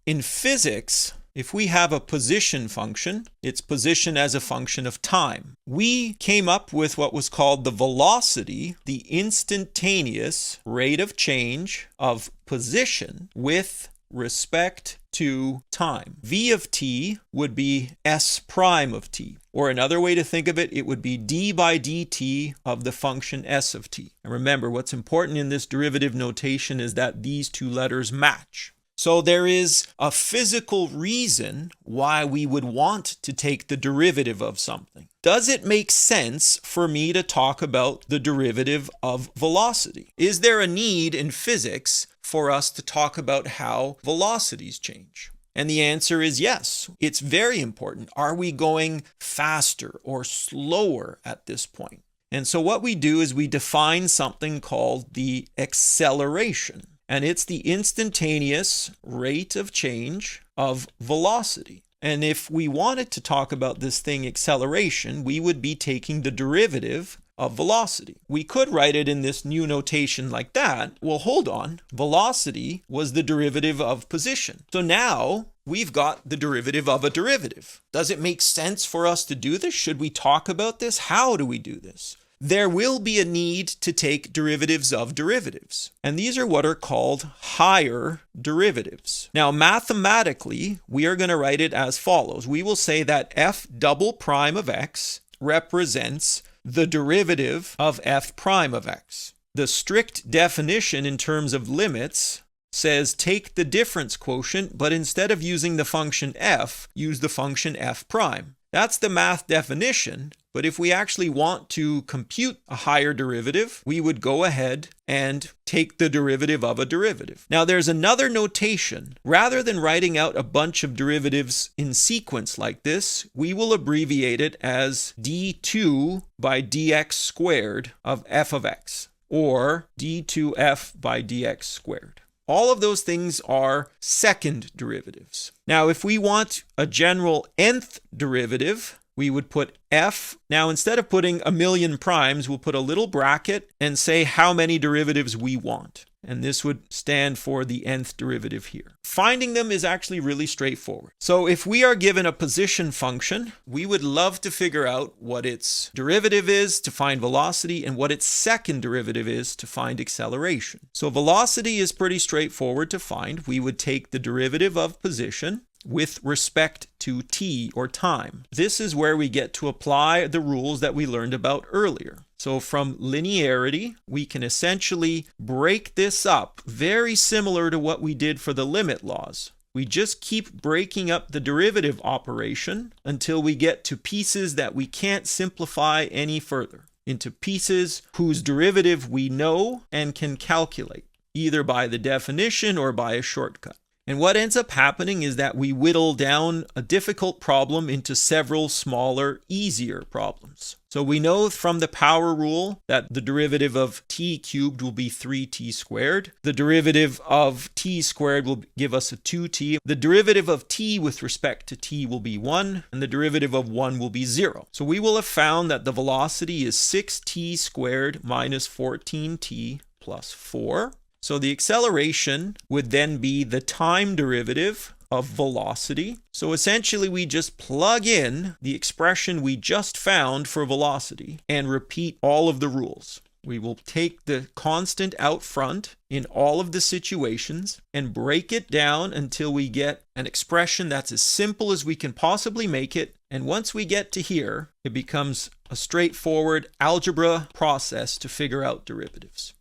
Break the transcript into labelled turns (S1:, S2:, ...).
S1: In physics, if we have a position function, its position as a function of time. We came up with what was called the velocity, the instantaneous rate of change of position with respect to time. V of t would be s prime of t. Or another way to think of it, it would be d by dt of the function s of t. And remember, what's important in this derivative notation is that these two letters match. So there is a physical reason why we would want to take the derivative of something. Does it make sense for me to talk about the derivative of velocity? Is there a need in physics for us to talk about how velocities change? And the answer is yes. It's very important. Are we going faster or slower at this point? And so what we do is we define something called the acceleration. And it's the instantaneous rate of change of velocity. And if we wanted to talk about this thing acceleration, we would be taking the derivative of velocity. We could write it in this new notation like that. Well, hold on. Velocity was the derivative of position. So now we've got the derivative of a derivative. Does it make sense for us to do this? Should we talk about this? How do we do this? There will be a need to take derivatives of derivatives. And these are what are called higher derivatives. Now, mathematically, we are going to write it as follows. We will say that f double prime of x represents the derivative of f prime of x. The strict definition in terms of limits says take the difference quotient, but instead of using the function f, use the function f prime. That's the math definition, but if we actually want to compute a higher derivative, we would go ahead and take the derivative of a derivative. Now there's another notation. Rather than writing out a bunch of derivatives in sequence like this, we will abbreviate it as d2 by dx squared of f of x, or d2f by dx squared. All of those things are second derivatives. Now, if we want a general nth derivative, we would put f. Now, instead of putting a million primes, we'll put a little bracket and say how many derivatives we want. And this would stand for the nth derivative here. Finding them is actually really straightforward. So if we are given a position function, we would love to figure out what its derivative is to find velocity and what its second derivative is to find acceleration. So velocity is pretty straightforward to find. We would take the derivative of position with respect to t, or time. This is where we get to apply the rules that we learned about earlier. So from linearity, we can essentially break this up very similar to what we did for the limit laws. We just keep breaking up the derivative operation until we get to pieces that we can't simplify any further, into pieces whose derivative we know and can calculate, either by the definition or by a shortcut. And what ends up happening is that we whittle down a difficult problem into several smaller, easier problems. So we know from the power rule that the derivative of t cubed will be 3t squared. The derivative of t squared will give us a 2t. The derivative of t with respect to t will be 1, and the derivative of 1 will be 0. So we will have found that the velocity is 6t squared minus 14t plus 4. So the acceleration would then be the time derivative of velocity. So essentially we just plug in the expression we just found for velocity and repeat all of the rules. We will take the constant out front in all of the situations and break it down until we get an expression that's as simple as we can possibly make it. And once we get to here, it becomes a straightforward algebra process to figure out derivatives.